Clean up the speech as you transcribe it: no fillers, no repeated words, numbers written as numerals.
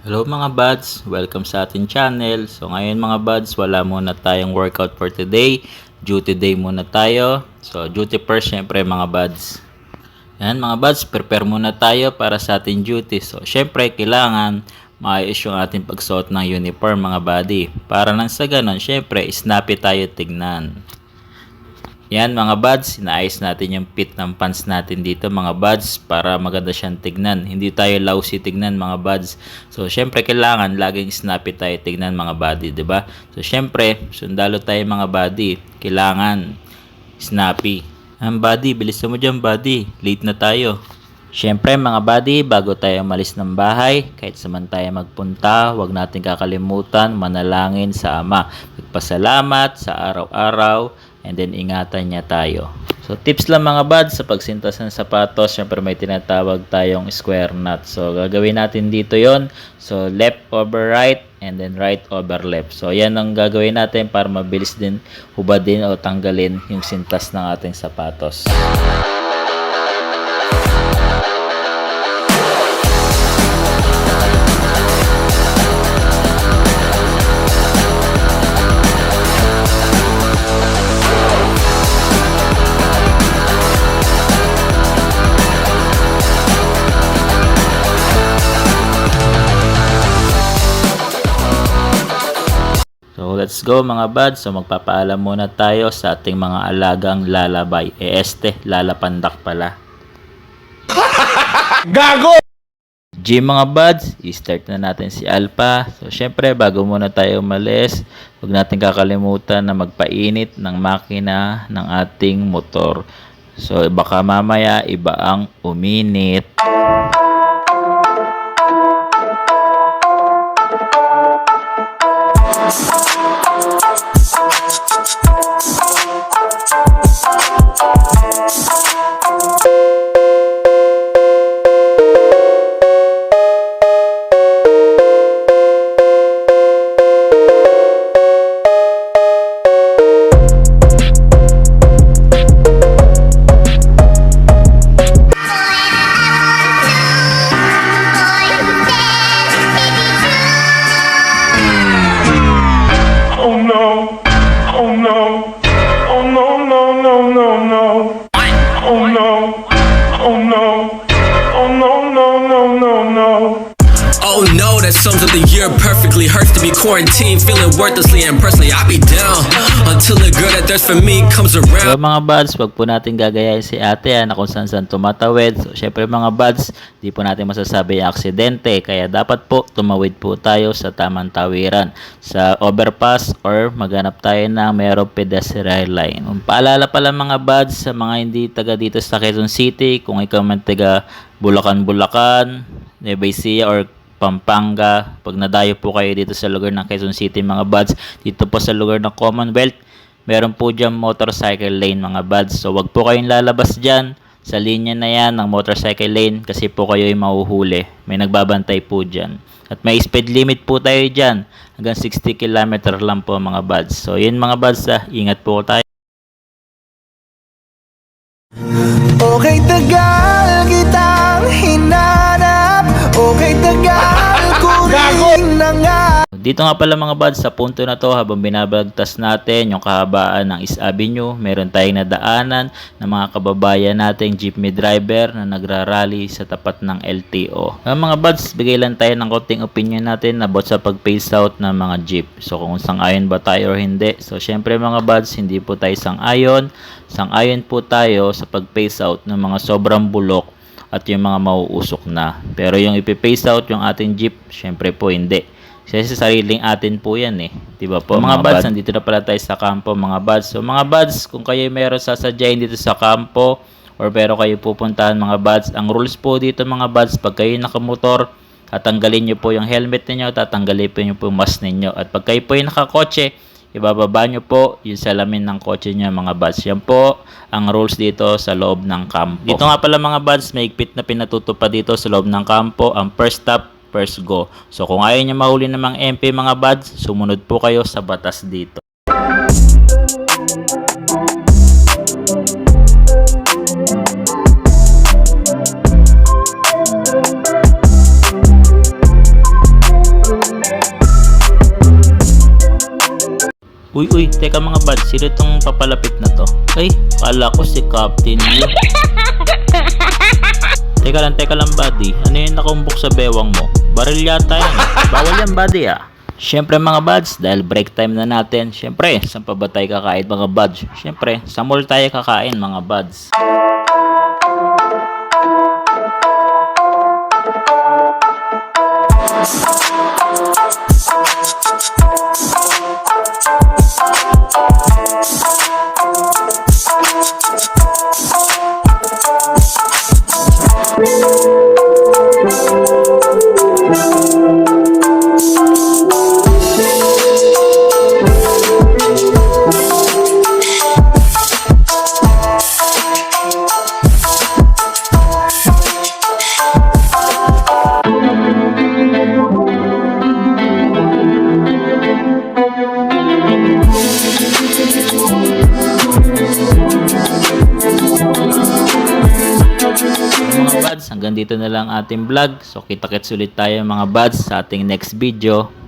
Hello mga buds, welcome sa ating channel. So ngayon mga buds, wala muna tayong workout for today. Duty day muna tayo. So duty first syempre mga buds. Yan mga buds, prepare muna tayo para sa ating duty. So syempre kailangan maayos yung ating pagsuot ng uniform mga buddy. Para nang sa ganun, syempre snappy tayo tignan. Yan mga buds, inaayos natin yung fit ng pants natin dito mga buds para maganda siyang tignan. Hindi tayo lousy tignan mga buds. So syempre kailangan laging snappy tayo tignan mga buddy, 'di ba? So syempre, sundalo tayo mga buddy, kailangan snappy. Ang buddy, bilisan mo diyan buddy, late na tayo. Syempre mga buddy, bago tayo malis ng bahay, kahit saan tayo magpunta, huwag natin kakalimutan manalangin sa Ama. Magpasalamat sa araw-araw and then ingatan niya tayo. So tips lang mga buds sa pagsintas ng sapatos, syempre may tinatawag tayong square knot. So gagawin natin dito yon. So left over right and then right over left. So yan ang gagawin natin para mabilis din hubadin o tanggalin yung sintas ng ating sapatos. So let's go mga buds. So magpapaalam muna tayo sa ating mga alagang lalabay. Lalapandak pala. Gago! Gym mga buds, i-start na natin si Alpha. So syempre bago muna tayo umalis, huwag natin kakalimutan na magpainit ng makina ng ating motor. So baka mamaya iba ang uminit. Oh no! Oh no! Oh no, no, no, no, no! Oh no! Oh no! Oh no, no, no, no, no! Oh no, that sums up the year perfectly. Hurts to be quarantined, feeling worthlessly and personally I be down until the girl that there's for me comes So around. mga buds, wag po natin gagayahin si ate na kung saan tumatawid. So syempre mga buds, di po natin masasabi yung aksidente. Kaya dapat po tumawid po tayo sa tamang tawiran. Sa overpass or maghanap tayo ng mayroong pedestrian line. Paalala pala mga buds sa mga hindi taga dito sa Quezon City, kung ikaw man taga Bulacan, Nueva Ecija or Pampanga, pag nadayo po kayo dito sa lugar ng Quezon City mga buds, dito po sa lugar ng Commonwealth, meron po dyan motorcycle lane mga buds. So wag po kayong lalabas dyan sa linya na yan ng motorcycle lane kasi po kayo ay mahuhuli. May nagbabantay po dyan. At may speed limit po tayo dyan. Hanggang 60 km lang po mga buds. So yun mga buds, ingat po tayo. Okay, tagal kitang hinanap. Okay, tagal ko rin na nga. Dito nga pala mga buds, sa punto na to habang binabagtas natin yung kahabaan ng East Avenue, meron tayong nadaanan ng mga kababayan nating jeepney driver na nagrarally sa tapat ng LTO. Mga buds, bigay lang tayo ng konting opinion natin about sa pag-phase out ng mga jeep. So kung sang-ayon ba tayo o hindi. So syempre mga buds, hindi po tayo sang-ayon. Sang-ayon po tayo sa pag-phase out ng mga sobrang bulok at yung mga mauusok na. Pero yung ipi-phase out yung ating jeep, syempre po hindi. Kasi sa sariling atin po yan eh. Diba po mga buds, nandito na pala tayo sa kampo mga buds. So mga buds, kung kayo meron sasadyain dito sa kampo or pero kayo pupuntahan mga buds, ang rules po dito mga buds, pag kayo nakamotor, tatanggalin nyo po yung helmet niyo, tatanggalin po yung mask ninyo. At pag kayo po yung nakakotse, ibababa nyo po yung salamin ng kotse nyo mga buds. Yan po ang rules dito sa loob ng kampo. Dito nga pala mga buds, may higpit na pinatutupad dito sa loob ng kampo. Ang first stop, first go. So kung ayaw nyo mahuli ng mga MP mga buds, sumunod po kayo sa batas dito. Uy, teka mga buds, sino itong papalapit na to? Ay, kala ko si Captain Yu. Teka lang buddy, ano yung nakumbok sa bewang mo? Baril yata yan. Bawal yan buddy ah. Syempre mga buds, dahil break time na natin, syempre, saan pa ba tayo kakain mga buds? Syempre, sa mall tayo kakain mga buds. Mga buds, hanggang dito na lang ating vlog. So kita-kits ulit tayo mga buds sa ating next video.